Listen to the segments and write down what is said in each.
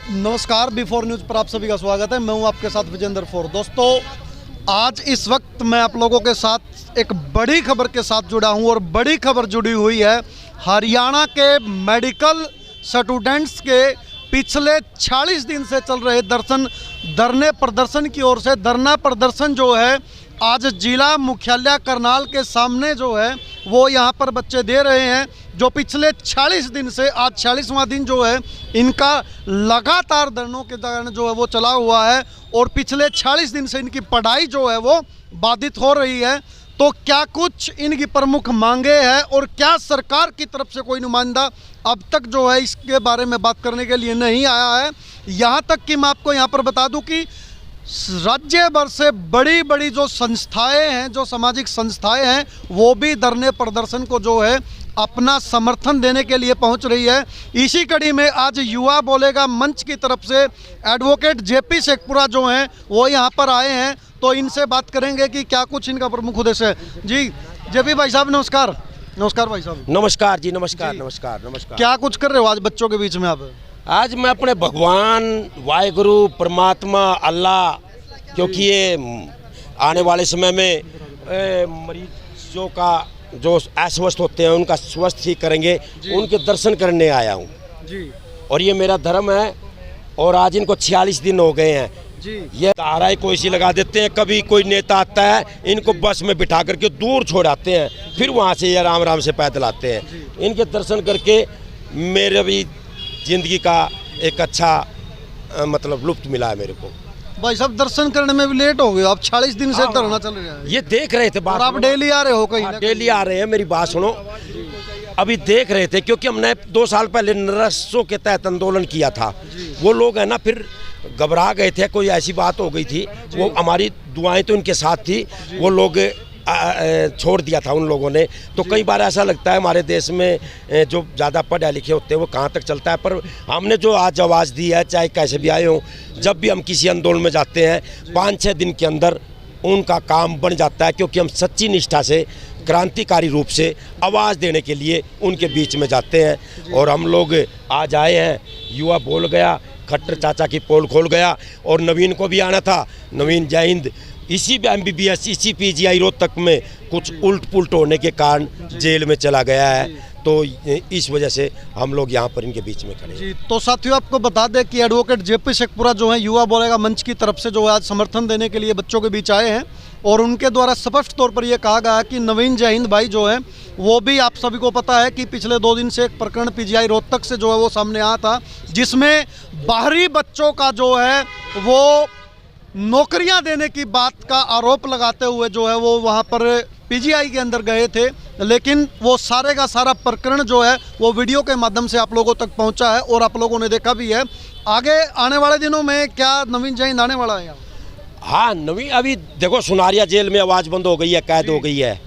नमस्कार, before news पर आप सभी का स्वागत है। मैं हूं आपके साथ विजेंद्र फोर। दोस्तों, आज इस वक्त मैं आप लोगों के साथ एक बड़ी खबर के साथ जुड़ा हूं और बड़ी खबर जुड़ी हुई है हरियाणा के मेडिकल स्टूडेंट्स के पिछले 40 दिन से चल रहे धरने प्रदर्शन की ओर से। धरना प्रदर्शन जो है आज जिला मुख्यालय करनाल के सामने जो है वो यहाँ पर बच्चे दे रहे हैं, जो पिछले 40 दिन से आज 40वां दिन जो है इनका लगातार धरनों के दौरान जो है वो चला हुआ है और पिछले 40 दिन से इनकी पढ़ाई जो है वो बाधित हो रही है। तो क्या कुछ इनकी प्रमुख मांगे हैं और क्या सरकार की तरफ से कोई नुमाइंदा अब तक जो है इसके बारे में बात करने के लिए नहीं आया है। यहाँ तक कि मैं आपको यहाँ पर बता दूँ कि राज्य भर से बड़ी बड़ी जो संस्थाएं हैं, जो सामाजिक संस्थाएं हैं, वो भी धरने प्रदर्शन को जो है अपना समर्थन देने के लिए पहुंच रही है। इसी कड़ी में आज युवा बोलेगा मंच की तरफ से एडवोकेट जेपी शेखपुरा जो हैं वो यहाँ पर आए हैं, तो इनसे बात करेंगे कि क्या कुछ इनका प्रमुख उद्देश्य है। जी जेपी भाई साहब नमस्कार। नमस्कार भाई साहब। नमस्कार जी, नमस्कार जी। नमस्कार नमस्कार। क्या कुछ कर रहे हो आज बच्चों के बीच में आप? आज मैं अपने भगवान वाहिगुरु परमात्मा अल्लाह, क्योंकि ये आने वाले समय में मरीजों का जो अस्वस्थ होते हैं उनका स्वस्थ ठीक करेंगे, उनके दर्शन करने आया हूँ जी। और ये मेरा धर्म है और आज इनको 46 दिन हो गए हैं जी। ये धाराएं कोई सी लगा देते हैं, कभी कोई नेता आता है इनको बस में बिठा करके दूर छोड़ाते हैं, फिर वहाँ से ये आराम आराम से पैदल आते हैं। इनके दर्शन करके मेरे भी जिंदगी का एक अच्छा मतलब लुत्फ मिला है मेरे को। भाई साहब दर्शन करने में भी लेट हो गए, आप 40 दिन से धरना चल रहा है। ये देख रहे थे बात, और आप डेली आ रहे हो? कहीं डेली आ रहे हैं, मेरी बात सुनो। अभी देख रहे थे क्योंकि हमने 2 साल पहले नर्सों के तहत आंदोलन किया था। वो लोग है ना फिर घबरा गए थे, कोई ऐसी बात हो गई थी, वो हमारी दुआएं तो उनके साथ थी, वो लोग छोड़ दिया था उन लोगों ने। तो कई बार ऐसा लगता है हमारे देश में जो ज़्यादा पढ़े लिखे होते हैं वो कहाँ तक चलता है, पर हमने जो आज आवाज़ दी है, चाहे कैसे भी आए हों, जब भी हम किसी आंदोलन में जाते हैं 5-6 दिन के अंदर उनका काम बन जाता है, क्योंकि हम सच्ची निष्ठा से क्रांतिकारी रूप से आवाज़ देने के लिए उनके बीच में जाते हैं। और हम लोग आज आए हैं, युवा बोल गया, खट्टर चाचा की पोल खोल गया और नवीन को भी आना था। नवीन जय हिंद इसी MBBS इसी PGI रोहतक में कुछ उल्ट पुल्ट होने के कारण जेल में चला गया है, तो इस वजह से हम लोग यहाँ पर इनके बीच में खड़े हैं। जी तो साथियों आपको बता दें कि एडवोकेट जेपी शेखपुरा जो है युवा बोलेगा मंच की तरफ से जो है आज समर्थन देने के लिए बच्चों के बीच आए हैं और उनके द्वारा स्पष्ट तौर पर यह कहा गया कि नवीन जय हिंद भाई जो है वो भी, आप सभी को पता है कि पिछले 2 दिन से एक प्रकरण PGI रोहतक से जो है वो सामने आया था, जिसमें बाहरी बच्चों का जो है वो नौकरियां देने की बात का आरोप लगाते हुए जो है वो वहां पर PGI के अंदर गए थे। लेकिन वो सारे का सारा प्रकरण जो है वो वीडियो के माध्यम से आप लोगों तक पहुंचा है और आप लोगों ने देखा भी है। आगे आने वाले दिनों में क्या नवीन जय हिंद आने वाला है? हाँ नवीन, अभी देखो सुनारिया जेल में आवाज़ बंद हो गई है, कैद हो गई है,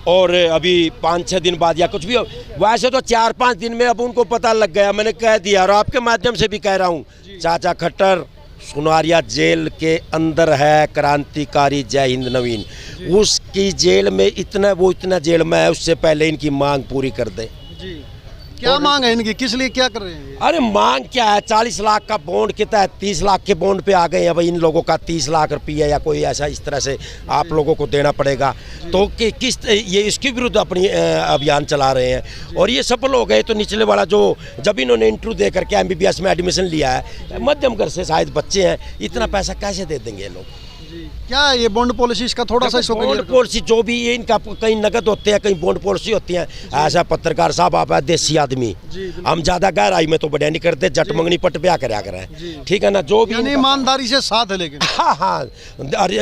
और अभी 5-6 दिन बाद या कुछ भी हो, वैसे तो 4-5 दिन में अब उनको पता लग गया, मैंने कह दिया और आपके माध्यम से भी कह रहा हूँ, चाचा खट्टर सुनारिया जेल के अंदर है क्रांतिकारी जय हिंद नवीन। उसकी जेल में इतना जेल में है, उससे पहले इनकी मांग पूरी कर दे। क्या मांग है इनकी, किस लिए क्या कर रहे हैं? अरे मांग क्या है, 40 लाख का बॉन्ड के तहत 30 लाख के बॉन्ड पे आ गए हैं भाई। इन लोगों का 30 लाख रुपया या कोई ऐसा इस तरह से आप लोगों को देना पड़ेगा, तो कि किस ये इसके विरुद्ध अपनी अभियान चला रहे हैं और ये सफल हो गए। तो निचले वाला जो जब इन्होंने इंटरव्यू दे करके MBBS में एडमिशन लिया है, मध्यम घर से शायद बच्चे हैं, इतना पैसा कैसे दे देंगे ये लोग? क्या ये बॉन्ड पॉलिसी का थोड़ा सा बॉन्ड पॉलिसी जो भी ये इनका कहीं नगद होते हैं, कहीं बॉन्ड पॉलिसी होती है। ऐसा पत्रकार साहब आप है देसी आदमी, हम ज्यादा गहराई में तो बढ़िया नहीं करते, जट मंगनी पट पे आकर करें, ठीक है ना। जो भी ईमानदारी से साथ है, लेकिन हाँ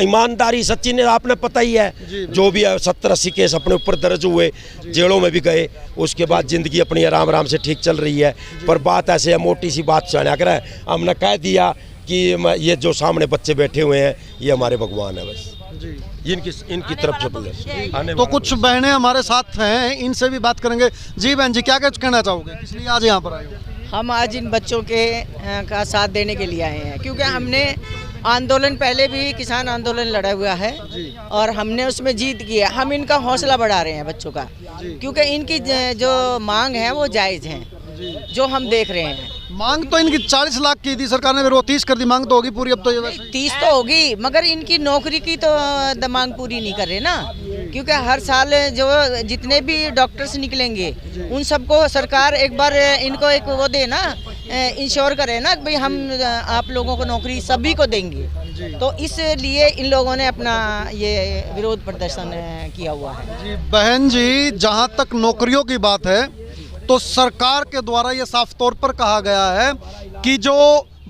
ईमानदारी सच्ची ने आपने पता ही है, जो भी 70-80 केस अपने ऊपर दर्ज हुए, जेलों में भी गए, उसके बाद जिंदगी अपनी आराम आराम से ठीक चल रही है। पर बात ऐसे है, मोटी सी बात सुना कर हमने कह दिया कि ये जो सामने बच्चे बैठे हुए हैं ये हमारे भगवान है, बस इनकी तरफ से बोले। तो कुछ बहनें हमारे साथ हैं, इनसे भी बात करेंगे। जी बहन जी, क्या कुछ कहना चाहोगे, इसलिए आज यहाँ पर आए हो? हम आज इन बच्चों के का साथ देने के लिए आए हैं, क्योंकि हमने आंदोलन पहले भी किसान आंदोलन लड़ा हुआ है और हमने उसमें जीत किया। हम इनका हौसला बढ़ा रहे हैं बच्चों का, क्योंकि इनकी जो मांग है वो जायज़ है, जो हम देख रहे हैं। मांग तो इनकी 40 लाख की थी सरकार ने, फिर वो 30 कर दी। मांग तो होगी पूरी अब तो ये वैसे। 30 तो होगी, मगर इनकी नौकरी की तो मांग पूरी नहीं कर रहे ना, क्योंकि हर साल जो जितने भी डॉक्टर्स निकलेंगे उन सबको सरकार एक बार इनको एक वो दे ना, इंश्योर करे ना कि भाई हम आप लोगों को नौकरी सभी को देंगे। तो इसलिए इन लोगों ने अपना ये विरोध प्रदर्शन किया हुआ है। जी बहन जी, जहां तक नौकरियों की बात है तो सरकार के द्वारा ये साफ तौर पर कहा गया है कि जो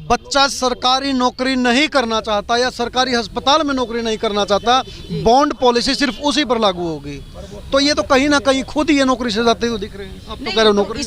बच्चा सरकारी नौकरी नहीं करना चाहता या सरकारी अस्पताल में नौकरी नहीं करना चाहता, बॉन्ड पॉलिसी सिर्फ उसी पर लागू होगी। तो ये तो कहीं ना कहीं खुद ही ये नौकरी से जाते हुए दिख रहे हैं। आप तो कह रहे हो नौकरी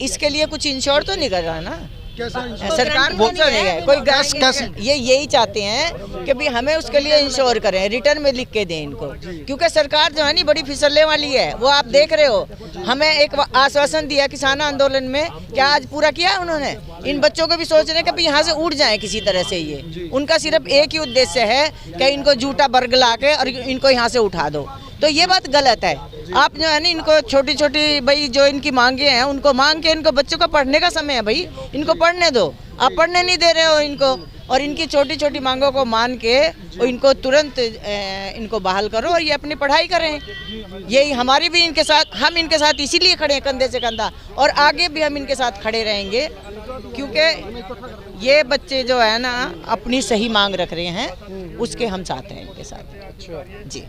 इसके लिए कुछ इंश्योर तो नहीं कर रहा ना कैसा सरकार, वो नहीं है कोई कैसे? ये यही चाहते हैं कि भी हमें उसके लिए इंश्योर करें, रिटर्न में लिख के दें इनको, क्योंकि सरकार जो है नहीं बड़ी फिसलने वाली है। वो आप देख रहे हो, हमें एक आश्वासन दिया किसान आंदोलन में, क्या आज पूरा किया है उन्होंने? इन बच्चों को भी सोच रहे हैं कि भी यहाँ से उड़ जाए किसी तरह से। ये उनका सिर्फ एक ही उद्देश्य है कि इनको झूठा बर्ग ला के और इनको यहाँ से उठा दो। तो ये बात गलत है। आप जो है ना इनको छोटी छोटी भाई जो इनकी मांगे हैं उनको मांग के, इनको बच्चों का पढ़ने का समय है भाई, इनको पढ़ने दो। आप पढ़ने नहीं दे रहे हो इनको, और इनकी छोटी छोटी मांगों को मान के और इनको तुरंत इनको बहाल करो और ये अपनी पढ़ाई करें। यही हमारी भी इनके साथ, हम इनके साथ इसीलिए खड़े हैं कंधे से कंधा, और आगे भी हम इनके साथ खड़े रहेंगे, क्योंकि ये बच्चे जो है ना अपनी सही मांग रख रहे हैं, उसके हम साथ हैं इनके साथ जी।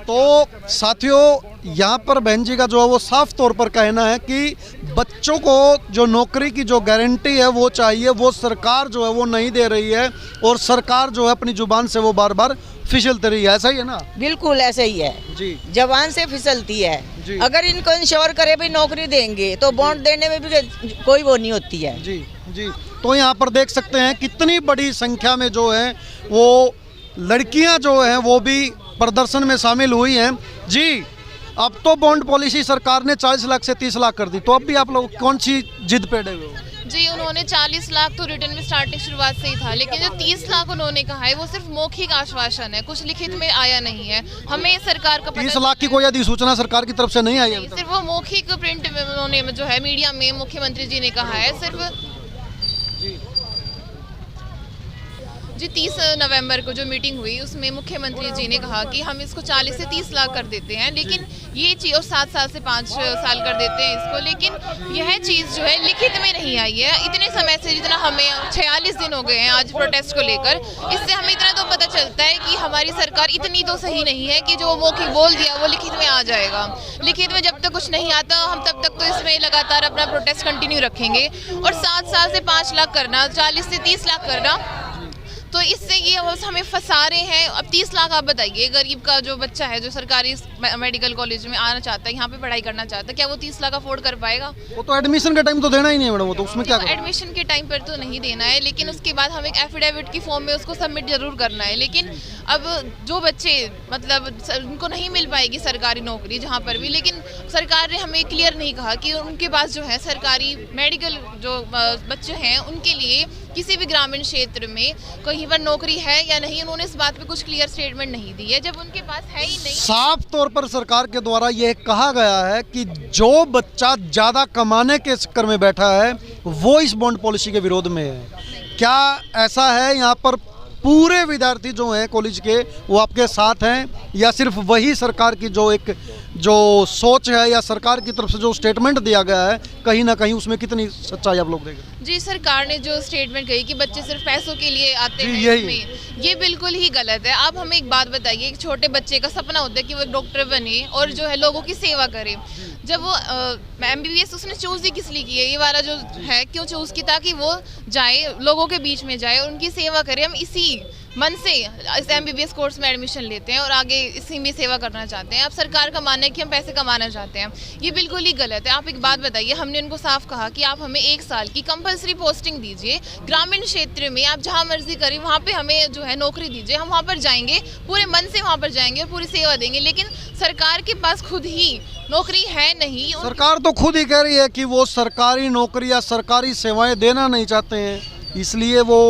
तो साथियों, यहाँ पर बहन जी का जो है वो साफ तौर पर कहना है कि बच्चों को जो नौकरी की जो गारंटी है वो चाहिए, वो सरकार जो है वो नहीं दे रही है, और सरकार जो है अपनी जुबान से वो बार बार फिसलती रही है। ऐसा ही है ना? बिल्कुल ऐसा ही है जी, जवान से फिसलती है जी। अगर इनको इंश्योर करे भाई नौकरी देंगे तो बॉन्ड देने में भी कोई वो नहीं होती है। जी जी। तो यहाँ पर देख सकते हैं कितनी बड़ी संख्या में जो है वो लड़कियां जो हैं वो भी प्रदर्शन में शामिल हुई हैं। जी, अब तो बॉन्ड पॉलिसी सरकार ने 40 लाख से 30 लाख कर दी, तो अब भी आप लोग कौन सी जिद पे अड़े हुए हो? जी, उन्होंने 40 लाख तो रिटर्न में स्टार्टिंग शुरुआत से ही था, लेकिन जो 30 लाख उन्होंने कहा है वो सिर्फ मौखिक आश्वासन है, कुछ लिखित में आया नहीं है। हमें सरकार का 30 लाख की कोई अधिसूचना सरकार की तरफ से नहीं आई है? सिर्फ वो मौखिक प्रिंट में उन्होंने जो है मीडिया में मुख्यमंत्री जी ने कहा है सिर्फ। जी 30 नवंबर को जो मीटिंग हुई उसमें मुख्यमंत्री जी ने कहा कि हम इसको 40 से 30 लाख कर देते हैं, लेकिन ये चीज़ और 7 साल से 5 साल कर देते हैं इसको, लेकिन यह चीज़ जो है लिखित में नहीं आई है। इतने समय से, जितना हमें 46 दिन हो गए हैं आज प्रोटेस्ट को लेकर, इससे हमें इतना तो पता चलता है कि हमारी सरकार इतनी तो सही नहीं है कि जो मौखिक बोल दिया वो लिखित में आ जाएगा। लिखित में जब तक कुछ नहीं आता हम तब तक तो इसमें लगातार अपना प्रोटेस्ट कंटिन्यू रखेंगे। और 7 साल से 5 लाख करना, 40 से 30 लाख करना, तो इससे ये हमें फंसा रहे हैं। अब 30 लाख आप बताइए, गरीब का जो बच्चा है जो सरकारी मेडिकल कॉलेज में आना चाहता है, यहाँ पे पढ़ाई करना चाहता है, क्या वो 30 लाख अफोर्ड कर पाएगा? वो तो एडमिशन के टाइम तो देना ही नहीं है मैडम, वो तो उसमें क्या करें? एडमिशन के टाइम पर तो नहीं देना है, लेकिन उसके बाद हमें एफिडेविट की फॉर्म में उसको सबमिट जरूर करना है। लेकिन अब जो बच्चे मतलब उनको नहीं मिल पाएगी सरकारी नौकरी जहाँ पर भी, लेकिन सरकार ने हमें क्लियर नहीं कहा कि उनके पास जो है सरकारी मेडिकल जो बच्चे हैं उनके लिए किसी भी ग्रामीण क्षेत्र में कहीं पर नौकरी है या नहीं। उन्होंने इस बात पे कुछ क्लियर स्टेटमेंट नहीं दी है, जब उनके पास है ही नहीं। साफ तौर पर सरकार के द्वारा यह कहा गया है कि जो बच्चा ज़्यादा कमाने के चक्कर में बैठा है वो इस बॉन्ड पॉलिसी के विरोध में है। क्या ऐसा है? यहाँ पर पूरे विद्यार्थी जो हैं कॉलेज के वो आपके साथ हैं, या सिर्फ वही सरकार की जो सोच है या सरकार की तरफ से जो स्टेटमेंट दिया गया है कहीं ना कहीं उसमें कितनी सच्चाई आप लोग देखें? जी, सरकार ने जो स्टेटमेंट कही कि बच्चे सिर्फ पैसों के लिए आते हैं इसमें, ये बिल्कुल ही गलत है। आप हमें एक बात बताइए, एक छोटे बच्चे का सपना होता है कि वो डॉक्टर बने और जो है लोगों की सेवा करे। जब वो MBBS उसने चूज़ ही किस लिए की है, ये वाला जो है क्यों चूज़ की? ताकि वो जाए लोगों के बीच में जाए और उनकी सेवा करे। हम इसी मन से इस MBBS कोर्स में एडमिशन लेते हैं और आगे इसी में सेवा करना चाहते हैं। अब सरकार का मानना है कि हम पैसे कमाना चाहते हैं, ये बिल्कुल ही गलत है। आप एक बात बताइए, हमने उनको साफ कहा कि आप हमें 1 साल की कंपलसरी पोस्टिंग दीजिए ग्रामीण क्षेत्र में, आप जहाँ मर्जी करें वहाँ पे हमें जो है नौकरी दीजिए, हम वहाँ पर जाएंगे, पूरे मन से वहाँ पर जाएंगे और पूरी सेवा देंगे। लेकिन सरकार के पास खुद ही नौकरी है नहीं। सरकार तो खुद ही कह रही है कि वो सरकारी नौकरी या सरकारी सेवाएं देना नहीं चाहते हैं, इसलिए वो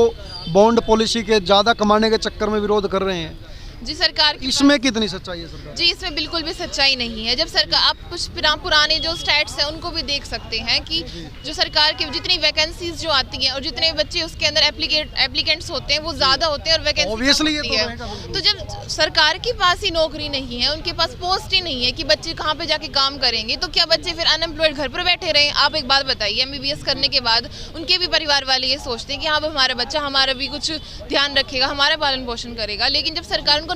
बॉन्ड पॉलिसी के ज़्यादा कमाने के चक्कर में विरोध कर रहे हैं। जी सरकार की इसमें कितनी सच्चाई है सरकार? जी इसमें बिल्कुल भी सच्चाई नहीं है। जब सरकार, आप कुछ पुराने जो स्टैट्स हैं उनको भी देख सकते हैं कि जो सरकार की जितनी वैकेंसीज जो आती हैं और जितने बच्चे उसके अंदर एप्लीकेंट्स होते हैं वो ज़्यादा होते हैं और वैकेंसी Obviously होती ये तो है। रहेगा बिल्कुल। तो जब सरकार के पास ही नौकरी नहीं है, उनके पास पोस्ट ही नहीं है कि बच्चे कहाँ पे जाके काम करेंगे, तो क्या बच्चे फिर अनएम्प्लॉयड घर पर बैठे रहें? आप एक बात बताइए, MBBS करने के बाद उनके भी परिवार वाले ये सोचते हैं कि हाँ हमारा बच्चा हमारा भी कुछ ध्यान रखेगा, हमारा पालन पोषण करेगा, लेकिन जब सरकार उनको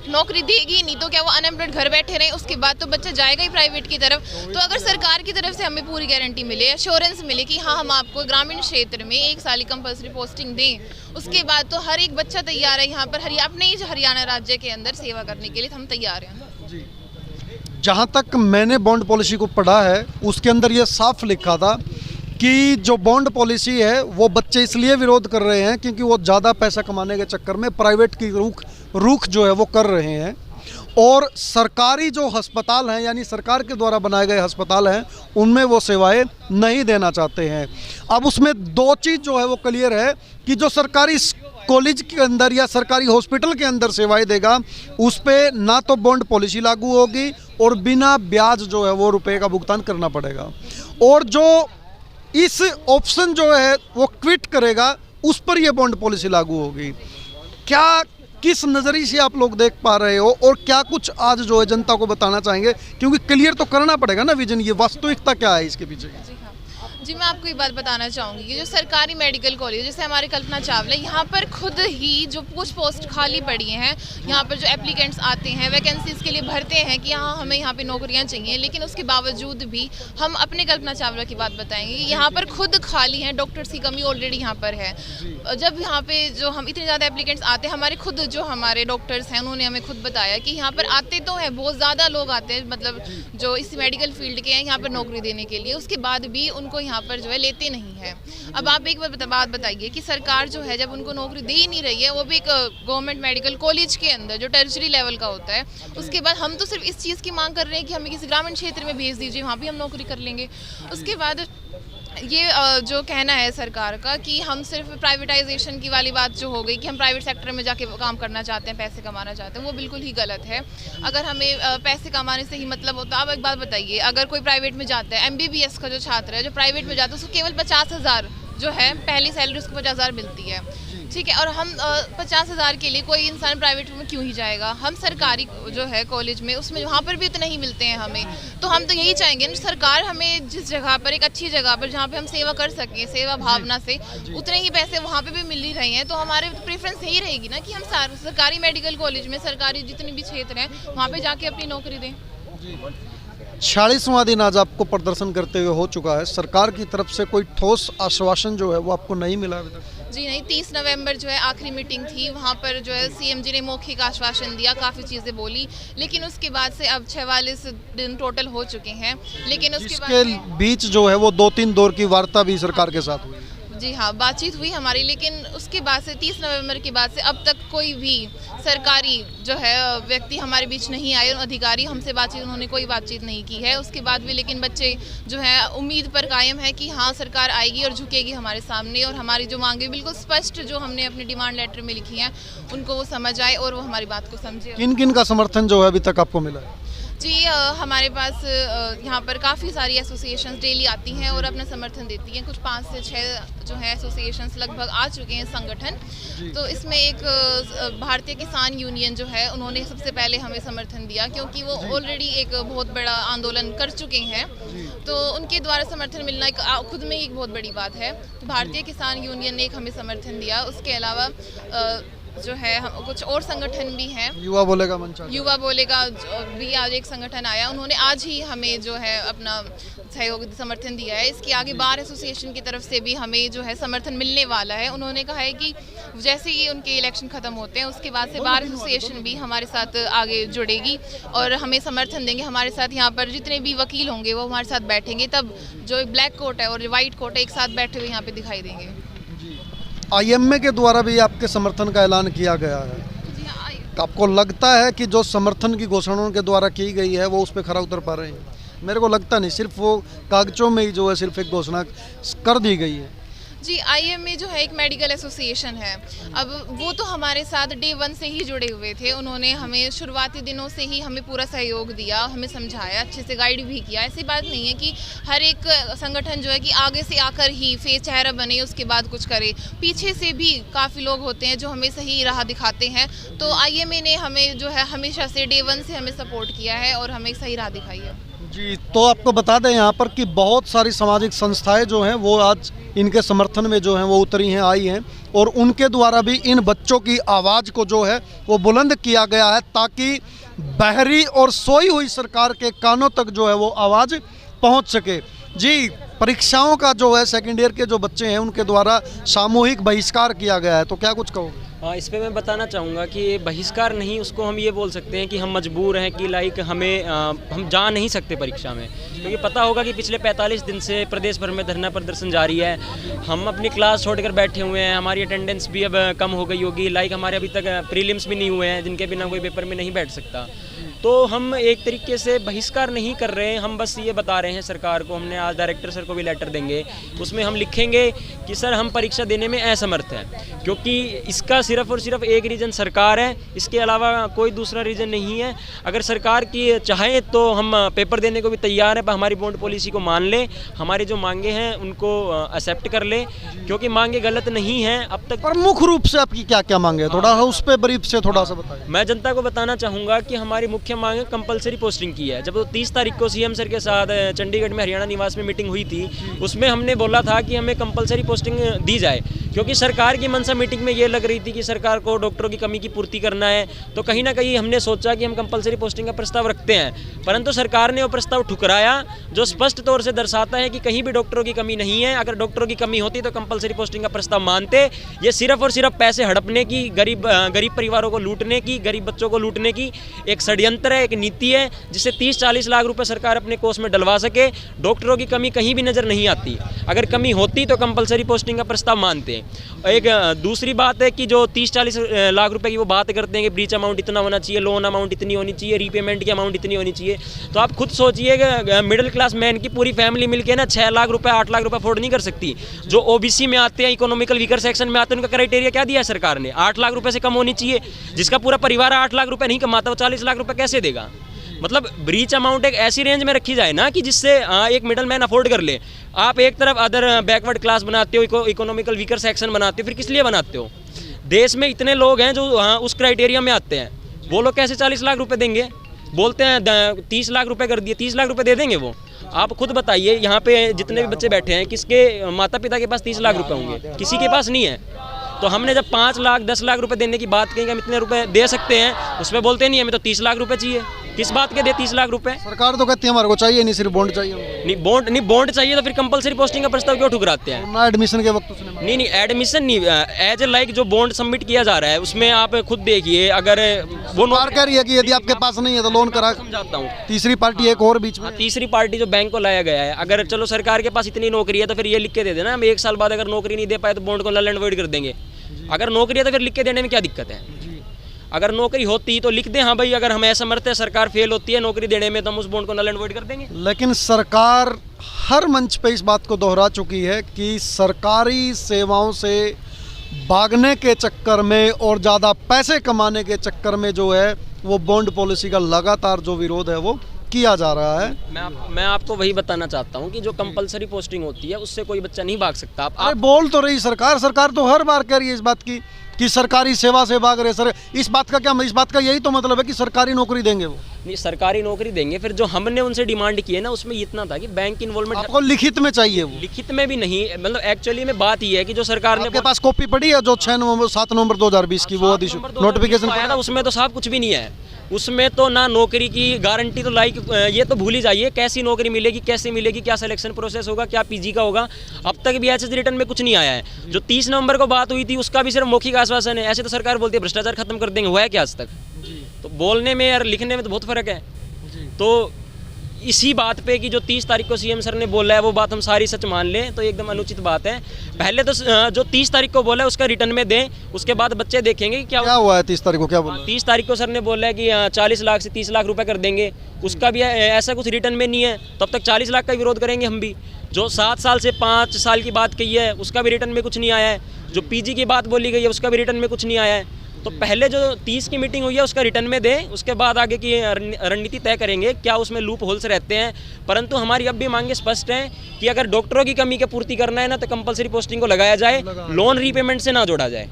नौकरी देगी ही नहीं तो क्या वो अनएम्प्लॉयड घर बैठे रहें? उसके बाद तो बच्चा जाएगा ही प्राइवेट की तरफ। तो अगर सरकार की तरफ से हमें पूरी गारंटी मिले, एश्योरेंस मिले कि हाँ हम आपको ग्रामीण क्षेत्र में 1 साल की कंपल्सरी पोस्टिंग दें, उसके बाद तो हर एक बच्चा तैयार है यहाँ पर अपने ही हरियाणा राज्य के अंदर सेवा करने के लिए हम तैयार हैं। जहाँ तक मैंने बॉन्ड पॉलिसी को पढ़ा है उसके अंदर ये साफ लिखा था कि जो बॉन्ड पॉलिसी है वो बच्चे इसलिए विरोध कर रहे हैं क्योंकि वो ज़्यादा पैसा कमाने के चक्कर में प्राइवेट की रुख जो है वो कर रहे हैं, और सरकारी जो अस्पताल हैं यानी सरकार के द्वारा बनाए गए अस्पताल हैं उनमें वो सेवाएं नहीं देना चाहते हैं। अब उसमें 2 चीज़ जो है वो क्लियर है कि जो सरकारी कॉलेज के अंदर या सरकारी हॉस्पिटल के अंदर सेवाएं देगा उस पर ना तो बॉन्ड पॉलिसी लागू होगी और बिना ब्याज जो है वो रुपए का भुगतान करना पड़ेगा, और जो इस ऑप्शन जो है वो क्विट करेगा उस पर ये बॉन्ड पॉलिसी लागू होगी। क्या किस नज़रिए से आप लोग देख पा रहे हो और क्या कुछ आज जो है जनता को बताना चाहेंगे, क्योंकि क्लियर तो करना पड़ेगा ना विजन, ये वास्तविकता क्या है इसके पीछे? जी मैं आपको ये बात बताना चाहूँगी कि जो सरकारी मेडिकल कॉलेज जैसे हमारे कल्पना चावला, यहाँ पर खुद ही जो कुछ पोस्ट खाली पड़ी हैं, यहाँ पर जो एप्लीकेंट्स आते हैं वैकेंसीज़ के लिए भरते हैं कि हाँ हमें यहाँ पे नौकरियाँ चाहिए, लेकिन उसके बावजूद भी हम अपने कल्पना चावला की बात बताएंगे कि यहाँ पर खुद खाली हैं, डॉक्टर्स की कमी ऑलरेडी यहाँ पर है। जब यहाँ पे जो हम इतने ज़्यादा एप्लीकेंट्स आते हैं, हमारे खुद जो हमारे डॉक्टर्स हैं उन्होंने हमें खुद बताया कि यहाँ पर आते तो हैं, बहुत ज़्यादा लोग आते हैं, मतलब जो इस मेडिकल फील्ड के हैं यहाँ पर नौकरी देने के लिए, उसके बाद भी उनको यहाँ पर जो है लेते नहीं है। अब आप एक बात बताइए कि सरकार जो है जब उनको नौकरी दे ही नहीं रही है, वो भी एक गवर्नमेंट मेडिकल कॉलेज के अंदर जो टर्शरी लेवल का होता है, उसके बाद हम तो सिर्फ इस चीज़ की मांग कर रहे हैं कि हमें किसी ग्रामीण क्षेत्र में भेज दीजिए, वहाँ भी हम नौकरी कर लेंगे। उसके बाद ये जो कहना है सरकार का कि हम सिर्फ प्राइवेटाइजेशन की वाली बात जो हो गई कि हम प्राइवेट सेक्टर में जाके काम करना चाहते हैं, पैसे कमाना चाहते हैं, वो बिल्कुल ही गलत है। अगर हमें पैसे कमाने से ही मतलब होता, आप एक बात बताइए, अगर कोई प्राइवेट में जाता है, MBBS का जो छात्र है जो प्राइवेट में जाता है उसको केवल 50,000 जो है पहली सैलरी उसको 50,000 मिलती है, ठीक है, और हम 50,000 के लिए कोई इंसान प्राइवेट में क्यों ही जाएगा? हम सरकारी जो है कॉलेज में उसमें वहाँ पर भी उतना ही मिलते हैं हमें, तो हम तो यही चाहेंगे सरकार हमें जिस जगह पर एक अच्छी जगह पर जहाँ पे हम सेवा कर सकें सेवा भावना से, उतने ही पैसे वहाँ पे भी मिल ही रहे हैं, तो हमारे प्रेफरेंस यही रहेगी ना कि हम सरकारी मेडिकल कॉलेज में सरकारी जितने भी क्षेत्र हैं वहाँ पर जाके अपनी नौकरी दें। 46वां दिन आज आपको प्रदर्शन करते हुए हो चुका है, सरकार की तरफ से कोई ठोस आश्वासन जो है वो आपको नहीं मिला अभी तक? जी नहीं, 30 नवंबर जो है आखिरी मीटिंग थी, वहाँ पर जो है CM जी ने मौखिक आश्वासन दिया, काफ़ी चीज़ें बोली, लेकिन उसके बाद से अब 46 दिन टोटल हो चुके हैं, लेकिन उसके बाद बीच जो है वो 2-3 दौर की वार्ता भी सरकार के साथ हुई। जी हाँ, बातचीत हुई हमारी, लेकिन उसके बाद से 30 नवंबर के बाद से अब तक कोई भी सरकारी जो है व्यक्ति हमारे बीच नहीं आए, अधिकारी हमसे बातचीत, उन्होंने कोई बातचीत नहीं की है। उसके बाद भी लेकिन बच्चे जो है उम्मीद पर कायम है कि हाँ सरकार आएगी और झुकेगी हमारे सामने, और हमारी जो मांगे बिल्कुल स्पष्ट जो हमने अपने डिमांड लेटर में लिखी हैं उनको वो समझ आए और वो हमारी बात को समझे। किन किन का समर्थन जो है अभी तक आपको मिला है? जी हमारे पास यहाँ पर काफ़ी सारी एसोसिएशंस डेली आती हैं और अपना समर्थन देती हैं, कुछ 5 से 6 जो है एसोसिएशंस लगभग आ चुके हैं संगठन। तो इसमें एक भारतीय किसान यूनियन जो है उन्होंने सबसे पहले हमें समर्थन दिया, क्योंकि वो ऑलरेडी एक बहुत बड़ा आंदोलन कर चुके हैं, तो उनके द्वारा समर्थन मिलना एक खुद में ही एक बहुत बड़ी बात है। तो भारतीय किसान यूनियन ने एक हमें समर्थन दिया। उसके अलावा जो है कुछ और संगठन भी हैं, युवा बोलेगा भी आज एक संगठन आया, उन्होंने आज ही हमें जो है अपना सहयोग समर्थन दिया है। इसके आगे बार एसोसिएशन की तरफ से भी हमें जो है समर्थन मिलने वाला है। उन्होंने कहा है कि जैसे ही उनके इलेक्शन ख़त्म होते हैं उसके बाद से बार एसोसिएशन भी हमारे साथ आगे जुड़ेगी और हमें समर्थन देंगे। हमारे साथ यहाँ पर जितने भी वकील होंगे वो हमारे साथ बैठेंगे, तब जो ब्लैक कोट है और जो वाइट कोट है एक साथ बैठे हुए यहाँ पे दिखाई देंगे। IMA के द्वारा भी आपके समर्थन का ऐलान किया गया है, आपको लगता है कि जो समर्थन की घोषणा उनके द्वारा की गई है वो उस पर खरा उतर पा रहे हैं? मेरे को लगता नहीं, सिर्फ वो कागजों में ही जो है सिर्फ एक घोषणा कर दी गई है। जी, IMA जो है एक मेडिकल एसोसिएशन है। अब वो तो हमारे साथ डे 1 से ही जुड़े हुए थे। उन्होंने हमें शुरुआती दिनों से ही हमें पूरा सहयोग दिया, हमें समझाया, अच्छे से गाइड भी किया। ऐसी बात नहीं है कि हर एक संगठन जो है कि आगे से आकर ही फेस चेहरा बने उसके बाद कुछ करे। पीछे से भी काफ़ी लोग होते हैं जो हमें सही राह दिखाते हैं। तो IMA ने हमें जो है हमेशा से डे 1 से हमें सपोर्ट किया है और हमें सही राह दिखाई है। जी, तो आपको बता दें यहाँ पर कि बहुत सारी सामाजिक संस्थाएं जो हैं वो आज इनके समर्थन में जो हैं वो उतरी हैं, आई हैं, और उनके द्वारा भी इन बच्चों की आवाज़ को जो है वो बुलंद किया गया है ताकि बहरी और सोई हुई सरकार के कानों तक जो है वो आवाज़ पहुँच सके। जी, परीक्षाओं का जो है सेकेंड ईयर के जो बच्चे हैं उनके द्वारा सामूहिक बहिष्कार किया गया है, तो क्या कुछ कहोगे? हाँ, इस पे मैं बताना चाहूँगा कि ये बहिष्कार नहीं, उसको हम ये बोल सकते हैं कि हम मजबूर हैं कि लाइक हम जा नहीं सकते परीक्षा में, क्योंकि पता होगा कि पिछले 45 दिन से प्रदेश भर में धरना प्रदर्शन जारी है। हम अपनी क्लास छोड़कर बैठे हुए हैं, हमारी अटेंडेंस भी अब कम हो गई होगी, लाइक हमारे अभी तक प्रीलिम्स भी नहीं हुए हैं जिनके बिना कोई पेपर में नहीं बैठ सकता। तो हम एक तरीके से बहिष्कार नहीं कर रहे हैं, हम बस ये बता रहे हैं सरकार को। हमने आज डायरेक्टर सर को भी लेटर देंगे, उसमें हम लिखेंगे कि सर हम परीक्षा देने में असमर्थ हैं, क्योंकि इसका सिर्फ और सिर्फ एक रीज़न सरकार है, इसके अलावा कोई दूसरा रीज़न नहीं है। अगर सरकार की चाहे तो हम पेपर देने को भी तैयार है, पर हमारी बॉन्ड पॉलिसी को मान ले, हमारी जो मांगे हैं उनको एक्सेप्ट कर ले, क्योंकि मांगे गलत नहीं हैं अब तक। प्रमुख रूप से आपकी क्या क्या मांगे, थोड़ा सा उस पर ब्रीफ से थोड़ा सा बताइए। मैं जनता को बताना चाहूँगा कि हमारी मुख्य मांग कंपलसरी पोस्टिंग की है। जब 30 तारीख को CM सर के साथ चंडीगढ़ में हरियाणा निवास में मीटिंग हुई थी, उसमें हमने बोला था कि हमें कंपलसरी पोस्टिंग दी जाए, क्योंकि सरकार की मंशा मीटिंग में ये लग रही थी कि सरकार को डॉक्टरों की कमी की पूर्ति करना है। तो कहीं ना कहीं हमने सोचा कि हम कंपलसरी पोस्टिंग का प्रस्ताव रखते हैं, परंतु सरकार ने वो प्रस्ताव ठुकराया, जो स्पष्ट तौर से दर्शाता है कि कहीं भी डॉक्टरों की कमी नहीं है। अगर डॉक्टरों की कमी होती तो कंपलसरी पोस्टिंग का प्रस्ताव मानते। ये सिर्फ और सिर्फ पैसे हड़पने की, गरीब परिवारों को लूटने की, गरीब बच्चों को लूटने की एक षड्यंत्र है, एक नीति है, जिससे 30-40 लाख रुपए सरकार अपने कोष में डलवा सके। डॉक्टरों की कमी कहीं भी नज़र नहीं आती। अगर कमी होती तो कंपलसरी पोस्टिंग का प्रस्ताव मानते। एक दूसरी बात है कि जो 30-40 लाख रुपए की वो बात करते हैं कि ब्रीच अमाउंट इतना होना चाहिए, लोन अमाउंट इतनी होनी चाहिए, रीपेमेंट की अमाउंट इतनी होनी चाहिए। तो आप खुद सोचिए कि मिडिल क्लास मैन की पूरी फैमिली मिलकर ना 6 लाख रुपए 8 लाख रुपए अफोर्ड नहीं कर सकती। जो OBC में आते हैं, इकोनॉमिकल वीकर सेक्शन में आते हैं, उनका क्राइटेरिया क्या दिया है सरकार ने? 8 लाख रुपए से कम होनी चाहिए। जिसका पूरा परिवार 8 लाख रुपए नहीं कमाता, वो 40 लाख रुपए कैसे देगा? मतलब ब्रीच अमाउंट एक ऐसी रेंज में रखी जाए ना कि जिससे एक मिडल मैन अफोर्ड कर ले। आप एक तरफ अदर बैकवर्ड क्लास बनाते हो, इकोनॉमिकल वीकर सेक्शन बनाते हो, फिर किस लिए बनाते हो? देश में इतने लोग हैं जो उस क्राइटेरिया में आते हैं, वो लोग कैसे 40 लाख रुपए देंगे? बोलते हैं 30 लाख रुपए कर दिए, 30 लाख रुपए दे देंगे वो? आप खुद बताइए, यहाँ पे जितने भी बच्चे बैठे हैं, किसके माता पिता के पास 30 लाख रुपए होंगे? किसी के पास नहीं है। तो हमने जब 5 लाख 10 लाख रुपए देने की बात कही कि हम इतने रुपए दे सकते हैं, उसमें बोलते नहीं हमें तो 30 लाख रुपए चाहिए। किस बात के दे 30 लाख रुपए? सरकार तो कहती है हमारे को चाहिए नहीं, सिर्फ बॉन्ड चाहिए। नहीं बॉन्ड चाहिए तो फिर कंपलसरी पोस्टिंग का प्रस्ताव क्यों ठुकराते हैं? ना एडमिशन के वक्त उसने नहीं एडमिशन नहीं, एज ए लाइक जो बॉन्ड सबमिट किया जा रहा है उसमें आप खुद देखिए, अगर वो सरकार कह रही है कि यदि आपके पास नहीं है तो लोन करा। समझाता हूँ, तीसरी पार्टी एक और बीच में, तीसरी पार्टी जो बैंक को लाया गया है, अगर चलो सरकार के पास इतनी नौकरी है तो फिर ये लिख के दे देना, हम 1 साल बाद अगर नौकरी नहीं दे पाए तो बॉन्ड को नल एंड वॉइड कर देंगे। अगर नौकरी है तो फिर लिख के देने में क्या दिक्कत है? अगर नौकरी होती तो लिख दें, हाँ भाई अगर हमें असमर्थ है, सरकार फेल होती है नौकरी देने में, तो हम उस बॉन्ड को नल एंड वॉइड कर देंगे। लेकिन सरकार हर मंच पे इस बात को दोहरा चुकी है कि सरकारी सेवाओं से भागने के चक्कर में और ज़्यादा पैसे कमाने के चक्कर में जो है वो बॉन्ड पॉलिसी का लगातार जो विरोध है वो किया जा रहा है। मैं आपको वही बताना चाहता हूँ कि जो कंपलसरी पोस्टिंग होती है उससे कोई बच्चा नहीं भाग सकता। आप बोल तो रही सरकार तो हर बार कह रही है इस बात की कि सरकारी सेवा से भाग रहे। सर इस बात का क्या, इस बात का यही तो मतलब है कि सरकारी नौकरी देंगे वो? नहीं, सरकारी नौकरी देंगे। फिर जो हमने उनसे डिमांड की है ना, उसमें इतना था कि बैंक इन्वॉल्वमेंट आपको लिखित में चाहिए। वो लिखित में भी नहीं, मतलब एक्चुअली में बात ये है कि जो सरकार ने, आपके पास कॉपी पड़ी है जो 7 नवंबर 2020 की वो नोटिफिकेशन आया था, उसमें तो साफ कुछ भी नहीं है। उसमें तो ना नौकरी की गारंटी, तो लाइक ये तो भूल ही जाइए, कैसी नौकरी मिलेगी, कैसे मिलेगी, क्या सिलेक्शन प्रोसेस होगा, क्या PG का होगा, अब तक भी ऐसे रिटर्न में कुछ नहीं आया है। जो 30 नवंबर को बात हुई थी उसका भी सिर्फ मौखिक आश्वासन है। ऐसे तो सरकार बोलती है भ्रष्टाचार खत्म कर देंगे, हुआ है क्या आज तक? तो बोलने में और लिखने में तो बहुत फर्क है। तो इसी बात पे कि जो 30 तारीख को सीएम सर ने बोला है वो बात हम सारी सच मान लें तो एकदम अनुचित बात है। पहले तो जो 30 तारीख को बोला है उसका रिटर्न में दें, उसके बाद बच्चे देखेंगे कि क्या हुआ है 30 तारीख को, क्या बोला? 30 तारीख को सर ने बोला है कि 40 लाख से 30 लाख रुपए कर देंगे, उसका भी ऐसा कुछ रिटर्न में नहीं है, तब तक 40 लाख का विरोध करेंगे हम भी। जो 7 साल से 5 साल की बात कही है उसका भी रिटर्न में कुछ नहीं आया है, जो पीजी की बात बोली गई है उसका भी रिटर्न में कुछ नहीं आया है। तो पहले जो 30 की मीटिंग हुई है उसका रिटर्न में दें, उसके बाद आगे की रणनीति तय करेंगे, क्या उसमें लूप होल्स रहते हैं। परंतु हमारी अब भी मांगे स्पष्ट हैं कि अगर डॉक्टरों की कमी की पूर्ति करना है ना तो कंपलसरी पोस्टिंग को लगाया जाए, लोन रीपेमेंट से ना जोड़ा जाए।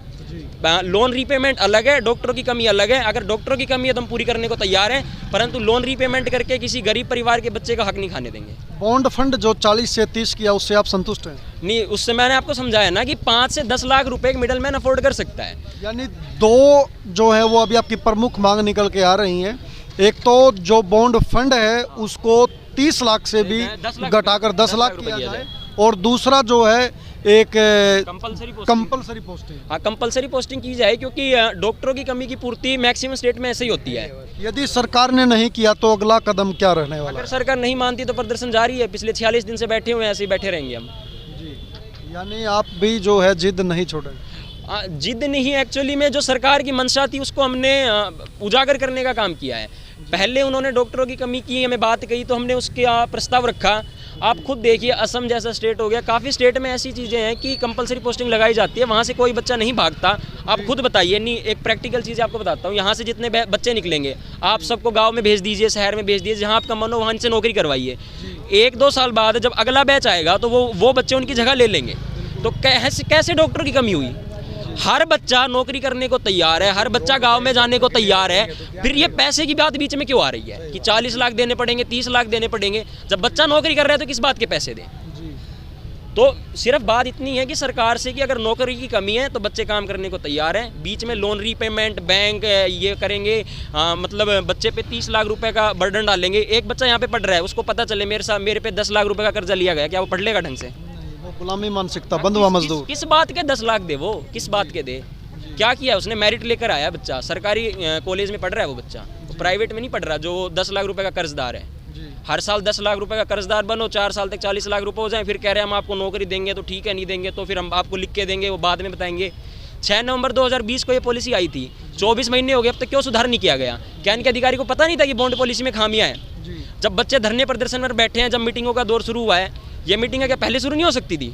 लोन रीपेमेंट अलग है, डॉक्टरों की कमी अलग है। अगर डॉक्टरों की कमी है तो हम पूरी करने को तैयार हैं, परंतु लोन रीपेमेंट करके किसी गरीब परिवार के बच्चे का हक नहीं खाने देंगे। बॉन्ड फंड जो 40 से 30 किया उससे आप संतुष्ट हैं? नहीं, उससे मैंने आपको समझाया ना कि 5 से 10 लाख रुपए एक मिडल मैन अफोर्ड कर सकता है। यानी दो जो है वो अभी आपकी प्रमुख मांग निकल के आ रही हैं। एक तो जो बॉन्ड फंड है उसको 30 लाख से भी घटाकर 10 लाख किया जाए, और दूसरा जो है एक कंपलसरी पोस्टिंग। हाँ, कंपलसरी पोस्टिंग की जाए, क्योंकि डॉक्टरों की कमी की पूर्ति मैक्सिमम स्टेट में ऐसे ही होती है। यदि सरकार ने नहीं किया तो अगला कदम क्या रहने वाला अगर है? सरकार नहीं मानती तो प्रदर्शन जारी है, पिछले 46 दिन से बैठे हुए हैं, ऐसे ही बैठे रहेंगे हम। यानी आप भी जो है जिद नहीं छोड़ेंगे? जिद नहीं, एक्चुअली में जो सरकार की मंशा थी उसको हमने उजागर करने का काम किया है। पहले उन्होंने डॉक्टरों की कमी की हमें बात कही तो हमने उसका प्रस्ताव रखा। आप खुद देखिए, असम जैसा स्टेट हो गया, काफ़ी स्टेट में ऐसी चीज़ें हैं कि कंपलसरी पोस्टिंग लगाई जाती है, वहाँ से कोई बच्चा नहीं भागता। आप खुद बताइए, नहीं एक प्रैक्टिकल चीज़ आपको बताता हूँ, यहाँ से जितने बच्चे निकलेंगे आप सबको गांव में भेज दीजिए, शहर में भेज दीजिए, जहाँ आपका मन हो वहाँ से नौकरी करवाइए। 1-2 साल बाद जब अगला बैच आएगा तो वो बच्चे उनकी जगह ले लेंगे। तो कैसे डॉक्टर की कमी हुई? हर बच्चा नौकरी करने को तैयार है, हर बच्चा गांव में जाने को तैयार है, फिर ये पैसे की बात बीच में क्यों आ रही है कि 40 लाख देने पड़ेंगे, 30 लाख देने पड़ेंगे? जब बच्चा नौकरी कर रहा है तो किस बात के पैसे दें? तो सिर्फ बात इतनी है कि सरकार से कि अगर नौकरी की कमी है तो बच्चे काम करने को तैयार हैं। बीच में लोन रीपेमेंट, बैंक ये करेंगे, मतलब बच्चे पे 30 लाख रुपए का बर्डन डालेंगे। एक बच्चा यहाँ पे पढ़ रहा है, उसको पता चले मेरे पे 10 लाख रुपए का कर्जा लिया गया, क्या वो पढ़ लेगा ढंग से? वो गुलामी मानसिकता, बंधुआ मजदूर। किस बात के 10 लाख दे? वो किस बात के दे? क्या किया उसने? मेरिट लेकर आया बच्चा, सरकारी कॉलेज में पढ़ रहा है वो बच्चा, प्राइवेट में नहीं पढ़ रहा जो 10 लाख रुपए का कर्जदार है। हर साल 10 लाख रुपए का कर्जदार बनो, 4 साल तक 40 लाख रुपए हो जाए, फिर कह रहे हैं हम आपको नौकरी देंगे, तो ठीक है, नहीं देंगे तो फिर हम आपको लिख के देंगे, वो बाद में बताएंगे। 6 नवंबर 2020 को ये पॉलिसी आई थी, 24 महीने हो गए, अब तक क्यों सुधार नहीं किया गया? क्या इनके अधिकारी को पता नहीं था कि बॉन्ड पॉलिसी में खामियां हैं? जब बच्चे धरने प्रदर्शन में बैठे हैं, जब मीटिंगों का दौर शुरू हुआ है, ये मीटिंग क्या पहले शुरू नहीं हो सकती थी?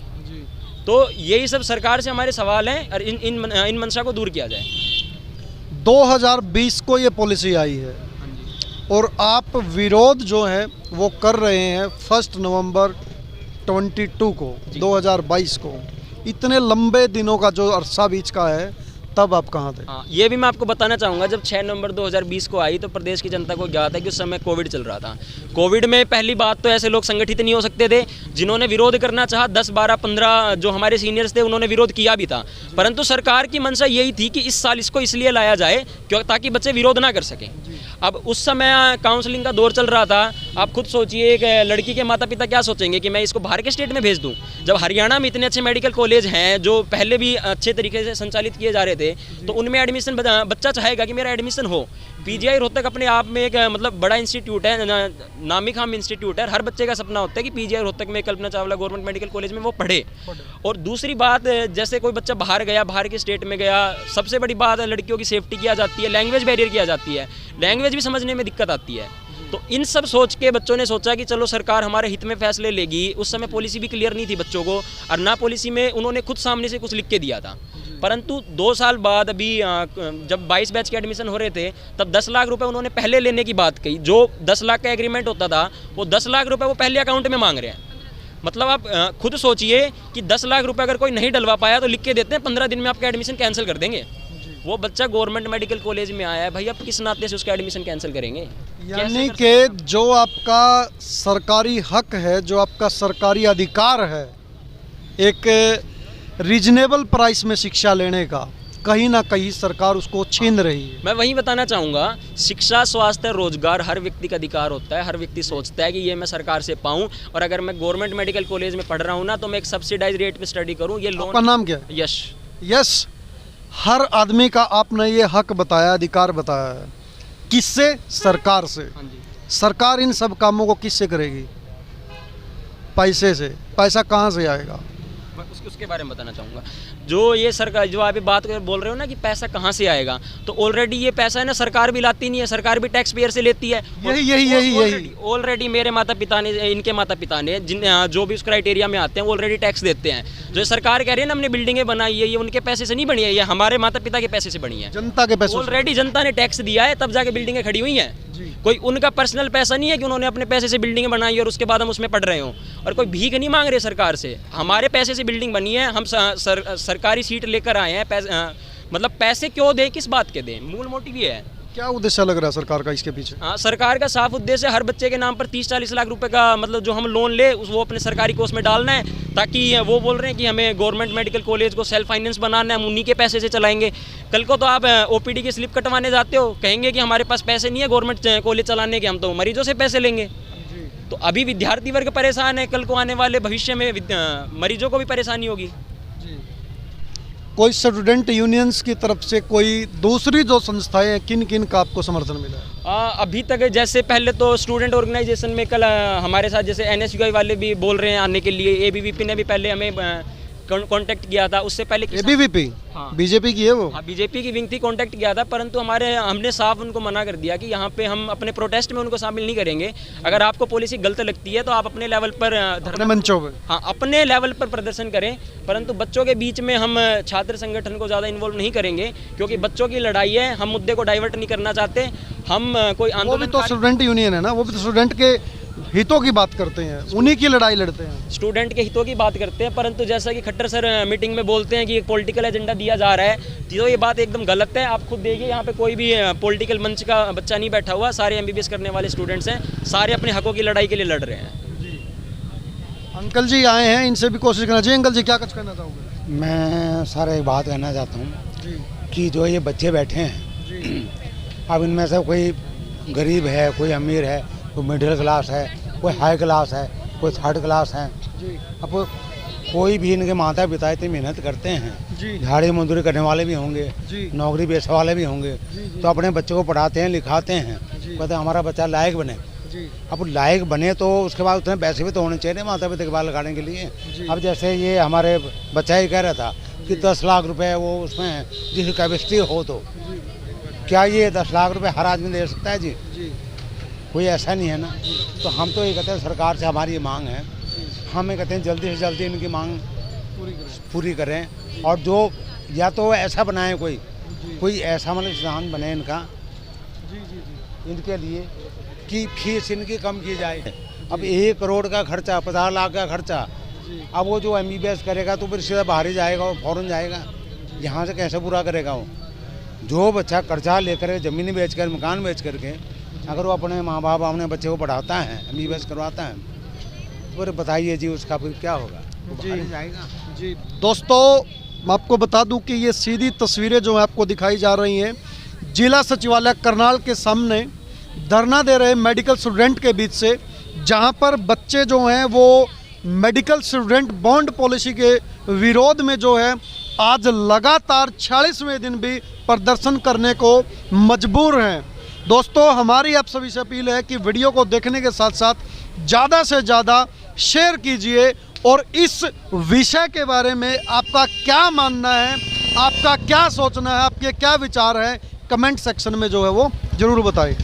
तो यही सब सरकार से हमारे सवाल हैं और इन मंशा को दूर किया जाए। 2020 को ये पॉलिसी आई है और आप विरोध जो है वो कर रहे हैं 1 नवंबर 22 को 2022 को। इतने लंबे दिनों का जो अरसा बीच का है, तब आप कहाँ थे? हाँ, ये भी मैं आपको बताना चाहूँगा, जब 6 नवंबर 2020 को आई तो प्रदेश की जनता को ज्ञात है कि उस समय कोविड चल रहा था। कोविड में पहली बात तो ऐसे लोग संगठित नहीं हो सकते थे। जिन्होंने विरोध करना चाहा, 10, 12, 15 जो हमारे सीनियर्स थे उन्होंने विरोध किया भी था, परंतु सरकार की मंशा यही थी कि इस साल इसको इसलिए लाया जाए क्यों, ताकि बच्चे विरोध ना कर सकें। अब उस समय काउंसलिंग का दौर चल रहा था। आप खुद सोचिए, एक लड़की के माता पिता क्या सोचेंगे कि मैं इसको बाहर के स्टेट में भेज दूं, जब हरियाणा में इतने अच्छे मेडिकल कॉलेज हैं जो पहले भी अच्छे तरीके से संचालित किए जा रहे थे, तो उनमें एडमिशन बच्चा चाहेगा कि मेरा एडमिशन हो। पीजीआई रोहतक अपने आप में एक मतलब बड़ा इंस्टीट्यूट है, नामी खाम इंस्टीट्यूट है। हर बच्चे का सपना होता है कि पीजीआई रोहतक में Kalpana Chawla government medical college में वो पढ़े। और दूसरी बात, जैसे कोई बच्चा बाहर गया, बाहर के स्टेट में गया, सबसे बड़ी बात है लड़कियों की सेफ्टी की आ जाती है, लैंग्वेज बैरियर की आ जाती है, लैंग्वेज भी समझने में दिक्कत आती है। तो इन सब सोच के बच्चों ने सोचा कि चलो सरकार हमारे हित में फैसले लेगी। उस समय पॉलिसी भी क्लियर नहीं थी बच्चों को, और ना पॉलिसी में उन्होंने खुद सामने से कुछ लिख के दिया था। परंतु 2 साल बाद अभी जब 22 बैच के एडमिशन हो रहे थे, तब 10 लाख रुपए उन्होंने पहले लेने की बात कही। जो 10 लाख का एग्रीमेंट होता था, वो 10 लाख रुपए वो पहले अकाउंट में मांग रहे हैं। मतलब आप खुद सोचिए कि 10 लाख रुपए अगर कोई नहीं डलवा पाया तो लिख के देते हैं 15 दिन में आपका एडमिशन कैंसिल कर देंगे। वो बच्चा गवर्नमेंट मेडिकल कॉलेज में आया है भाई, आप किस नाते से उसका एडमिशन कैंसिल करेंगे? यानी कि जो आपका सरकारी हक है, जो आपका सरकारी अधिकार है एक रीजनेबल प्राइस में शिक्षा लेने का, कहीं ना कहीं सरकार उसको छीन रही है। मैं वही बताना चाहूँगा, शिक्षा, स्वास्थ्य, रोजगार हर व्यक्ति का अधिकार होता है। हर व्यक्ति सोचता है कि ये मैं सरकार से पाऊँ, और अगर मैं गवर्नमेंट मेडिकल कॉलेज में पढ़ रहा हूँ ना, तो मैं एक सब्सिडाइज रेट पे स्टडी करूँ। ये लोन। आपका नाम क्या है? यश। यस, हर आदमी का आपने ये हक बताया, अधिकार बताया है। किससे? सरकार से। सरकार इन सब कामों को किससे करेगी? पैसे से। पैसा कहाँ से आएगा? मैं उसके बारे में बताना चाहूँगा। जो ये सरकार जो आप बात कर बोल रहे हो ना कि पैसा कहाँ से आएगा, तो ऑलरेडी ये पैसा है ना सरकार भी लाती नहीं है, सरकार भी टैक्स पेयर से लेती है। यही ऑलरेडी मेरे माता पिता ने, इनके माता पिता ने, जिन जो भी उस क्राइटेरिया में आते हैं वो ऑलरेडी टैक्स देते हैं। जो सरकार कह रही है ना हमने बिल्डिंगें बनाई है, ये उनके पैसे से नहीं बनी है, ये हमारे माता पिता के पैसे से बनी है, जनता के पैसे। ऑलरेडी जनता ने टैक्स दिया है तब जाके बिल्डिंगें खड़ी हुई हैं। कोई उनका पर्सनल पैसा नहीं है कि उन्होंने अपने पैसे से बिल्डिंगें बनाई और उसके बाद हम उसमें पढ़ रहे हों, और कोई भीख नहीं मांग रहे सरकार से। हमारे पैसे से बिल्डिंग बनी है, हम सरकारी सीट लेकर आए हैं। मतलब पैसे क्यों दें, किस बात के दें, मूल मोटिव ये है। क्या उद्देश्य लग रहा है सरकार का इसके पीछे? हाँ, सरकार का साफ उद्देश्य हर बच्चे के नाम पर 30-40 लाख रुपए का मतलब जो हम लोन ले वो अपने सरकारी कोष में डालना है, ताकि वो बोल रहे हैं कि हमें गवर्नमेंट मेडिकल कॉलेज को सेल्फ फाइनेंस बनाना है, हम उन्हीं के पैसे से चलाएंगे। कल को तो आप ओपीडी की स्लिप कटवाने जाते हो, कहेंगे कि हमारे पास पैसे नहीं है गवर्नमेंट कॉलेज चलाने के, हम तो मरीजों से पैसे लेंगे। तो अभी विद्यार्थी वर्ग परेशान है, कल को आने वाले भविष्य में मरीजों को भी परेशानी होगी। कोई स्टूडेंट यूनियंस की तरफ से कोई दूसरी जो संस्थाएं हैं, किन किन का आपको समर्थन मिला है? अभी तक जैसे पहले तो स्टूडेंट ऑर्गेनाइजेशन में कल हमारे साथ जैसे NSUI वाले भी बोल रहे हैं आने के लिए, ABVP ने भी पहले हमें कांटेक्ट किया था। उससे पहले ABVP बीजेपी की है वो? हाँ, बीजेपी की विंग थी, कांटेक्ट किया था, परंतु हमने साफ उनको मना कर दिया कि यहाँ पे हम अपने प्रोटेस्ट में उनको शामिल नहीं करेंगे। अगर आपको पॉलिसी गलत लगती है तो आप अपने लेवल पर अपने मंचों पे, हाँ अपने लेवल पर प्रदर्शन करें, परंतु बच्चों के बीच में हम छात्र संगठन को ज़्यादा इन्वॉल्व नहीं करेंगे, क्योंकि बच्चों की लड़ाई है, हम मुद्दे को डाइवर्ट नहीं करना चाहते। हम कोई आंदोलन, वो भी तो स्टूडेंट यूनियन है ना, वो भी तो स्टूडेंट के हितों की बात करते हैं, उन्हीं की लड़ाई लड़ते हैं, स्टूडेंट के हितों की बात करते हैं। परंतु जैसा कि खट्टर सर मीटिंग में बोलते हैं कि एक पॉलिटिकल एजेंडा दिया जा रहा है, तो ये बात एकदम गलत है। आप खुद देखिए, यहाँ पे कोई भी पॉलिटिकल मंच का बच्चा नहीं बैठा हुआ, सारे MBBS करने वाले स्टूडेंट्स हैं, सारे अपने हकों की लड़ाई के लिए लड़ रहे हैं। अंकल जी आए हैं, इनसे भी कोशिश करना चाहिए। अंकल जी क्या कुछ कहना चाहोगे? मैं सर एक बात कहना चाहता हूँ कि जो ये बच्चे बैठे हैं, अब इनमें से कोई गरीब है, कोई अमीर है, कोई मिडिल क्लास है, कोई हाई क्लास है, कोई थर्ड क्लास है। अब कोई भी इनके माता पिता इतनी मेहनत करते हैं, झाड़ी मजदूरी करने वाले भी होंगे, नौकरी पेशा वाले भी होंगे, तो अपने बच्चों को पढ़ाते हैं, लिखाते हैं, कहते हैं हमारा बच्चा लायक बने। अब लायक बने तो उसके बाद उतने पैसे भी तो होने चाहिए माता पिता के बाल लगाने के लिए। अब जैसे ये हमारे बच्चा ही कह रहा था कि 10 लाख रुपए वो उसमें जिसकी कैपेसिटी हो, तो क्या ये 10 लाख रुपए हर आदमी दे सकता है जी? कोई ऐसा नहीं है ना। तो हम तो ये कहते हैं सरकार से हमारी ये मांग है, हम ये कहते हैं जल्दी से जल्दी इनकी मांग पूरी करें, और जो या तो ऐसा बनाए कोई ऐसा मतलब सिद्धांत बने इनके लिए कि फीस इनकी कम की जाए। अब 1 करोड़ का खर्चा, 50 लाख का खर्चा, अब वो जो MBBS करेगा तो फिर सीधा बाहर ही जाएगा, वो फौरन जाएगा, यहाँ से कैसे पूरा करेगा वो? जो बच्चा कर्जा लेकर ज़मीन बेच कर, मकान बेच करके अगर वो अपने माँ बाप अपने बच्चे को पढ़ाता है, MBBS करवाता है, तो फिर बताइए जी उसका फिर क्या होगा? जी जाएगा जी। दोस्तों मैं आपको बता दूं कि ये सीधी तस्वीरें जो है आपको दिखाई जा रही हैं जिला सचिवालय करनाल के सामने धरना दे रहे मेडिकल स्टूडेंट के बीच से, जहां पर बच्चे जो हैं वो मेडिकल स्टूडेंट बॉन्ड पॉलिसी के विरोध में जो है आज लगातार 46वें दिन भी प्रदर्शन करने को मजबूर हैं। दोस्तों हमारी आप सभी से अपील है कि वीडियो को देखने के साथ साथ ज़्यादा से ज़्यादा शेयर कीजिए, और इस विषय के बारे में आपका क्या मानना है, आपका क्या सोचना है, आपके क्या विचार हैं, कमेंट सेक्शन में जो है वो ज़रूर बताएं।